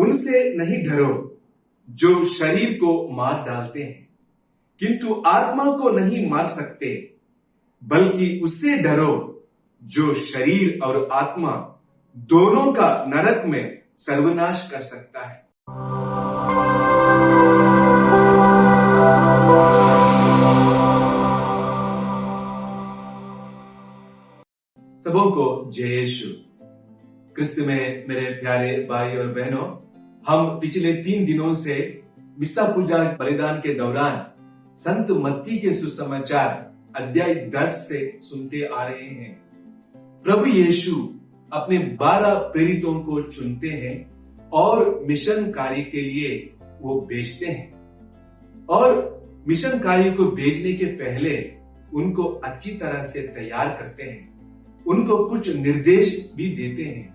उनसे नहीं डरो जो शरीर को मार डालते हैं, किंतु आत्मा को नहीं मार सकते, बल्कि उससे डरो जो शरीर और आत्मा दोनों का नरक में सर्वनाश कर सकता है। सबों को जय यीशु क्रिस्त में। मेरे प्यारे भाई और बहनों, हम पिछले 3 दिनों से मिस्सा पूजा बलिदान के दौरान संत मत्ती के सुसमाचार अध्याय 10 से सुनते आ रहे हैं। प्रभु यीशु अपने 12 प्रेरितों को चुनते हैं और मिशन कार्य के लिए वो भेजते हैं। और मिशन कार्य को भेजने के पहले उनको अच्छी तरह से तैयार करते हैं, उनको कुछ निर्देश भी देते हैं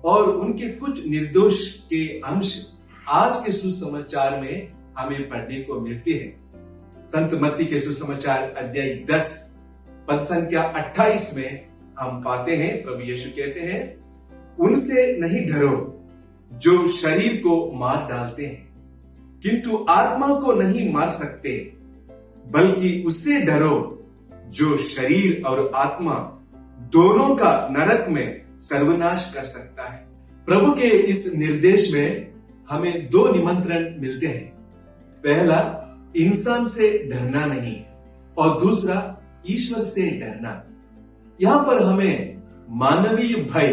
और उनके कुछ निर्देश के अंश आज के सुसमाचार में हमें पढ़ने को मिलते हैं। संत मत्ती के सुसमाचार अध्याय 10 पद संख्या 28 में हम पाते हैं, प्रभु यीशु कहते हैं, उनसे नहीं डरो जो शरीर को मार डालते हैं, किंतु आत्मा को नहीं मार सकते, बल्कि उससे डरो जो शरीर और आत्मा दोनों का नरक में सर्वनाश कर सकता है। प्रभु के इस निर्देश में हमें 2 निमंत्रण मिलते हैं। पहला, इंसान से डरना नहीं, और दूसरा, ईश्वर से डरना। यहां पर हमें मानवीय भय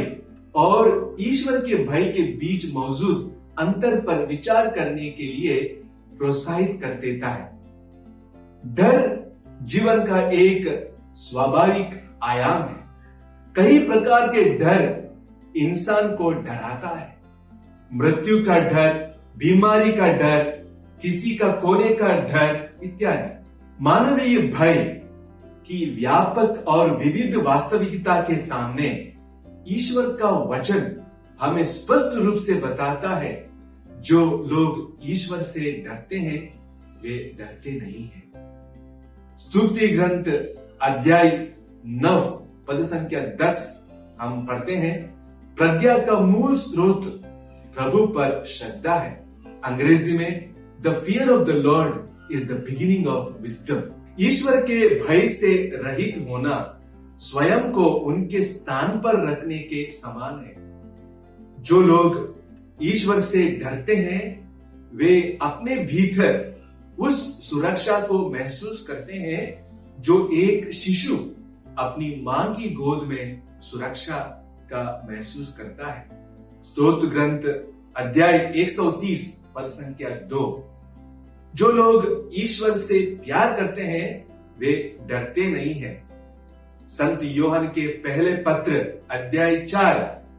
और ईश्वर के भय के बीच मौजूद अंतर पर विचार करने के लिए प्रोत्साहित कर देता है। डर जीवन का एक स्वाभाविक आयाम है। कई प्रकार के डर इंसान को डराता है। मृत्यु का डर, बीमारी का डर, किसी का खोने का डर इत्यादि। मानवीय भय की व्यापक और विविध वास्तविकता के सामने ईश्वर का वचन हमें स्पष्ट रूप से बताता है, जो लोग ईश्वर से डरते हैं वे डरते नहीं हैं। स्तुति ग्रंथ अध्याय 9 पद संख्या 10 हम पढ़ते हैं, प्रज्ञा का मूल स्रोत प्रभु पर श्रद्धा है। अंग्रेजी में the fear of the Lord is the beginning of wisdom. ईश्वर के भय से रहित होना स्वयं को उनके स्थान पर रखने के समान है। जो लोग ईश्वर से डरते हैं वे अपने भीतर उस सुरक्षा को महसूस करते हैं जो एक शिशु अपनी मां की गोद में सुरक्षा का महसूस करता है। स्तोत्र ग्रंथ अध्याय 130 पद संख्या 2, जो लोग ईश्वर से प्यार करते हैं वे डरते नहीं हैं। संत योहन के पहले पत्र अध्याय 4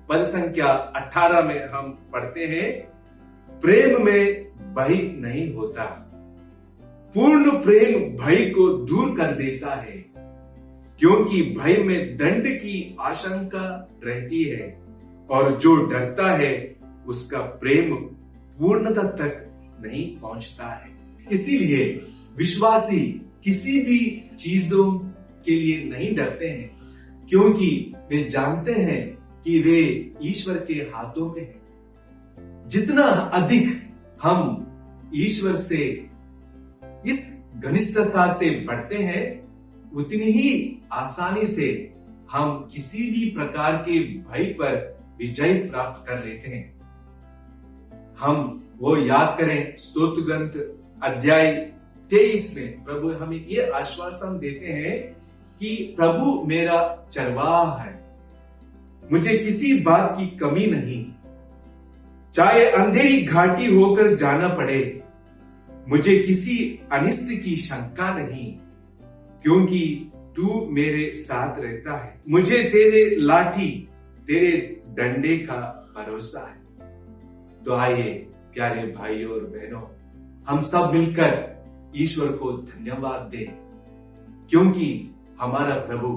पद संख्या 18 में हम पढ़ते हैं, प्रेम में भय नहीं होता, पूर्ण प्रेम भय को दूर कर देता है, क्योंकि भय में दंड की आशंका रहती है, और जो डरता है उसका प्रेम पूर्णता तक नहीं पहुंचता है। इसीलिए विश्वासी किसी भी चीजों के लिए नहीं डरते हैं, क्योंकि वे जानते हैं कि वे ईश्वर के हाथों में हैं। जितना अधिक हम ईश्वर से इस घनिष्ठता से बढ़ते हैं, उतनी ही आसानी से हम किसी भी प्रकार के भय पर विजय प्राप्त कर लेते हैं। हम वो याद करें, स्तोत्र ग्रंथ अध्याय 23 में प्रभु हमें ये आश्वासन देते हैं कि प्रभु मेरा चरवाहा है, मुझे किसी बात की कमी नहीं। चाहे अंधेरी घाटी होकर जाना पड़े, मुझे किसी अनिष्ट की शंका नहीं, क्योंकि तू मेरे साथ रहता है। मुझे तेरे लाठी, तेरे डंडे का भरोसा है। तो आइए प्यारे भाइयों और बहनों, हम सब मिलकर ईश्वर को धन्यवाद दें, क्योंकि हमारा प्रभु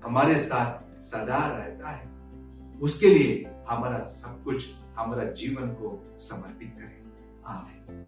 हमारे साथ सदा रहता है। उसके लिए हमारा सब कुछ, हमारा जीवन को समर्पित करें। आमीन।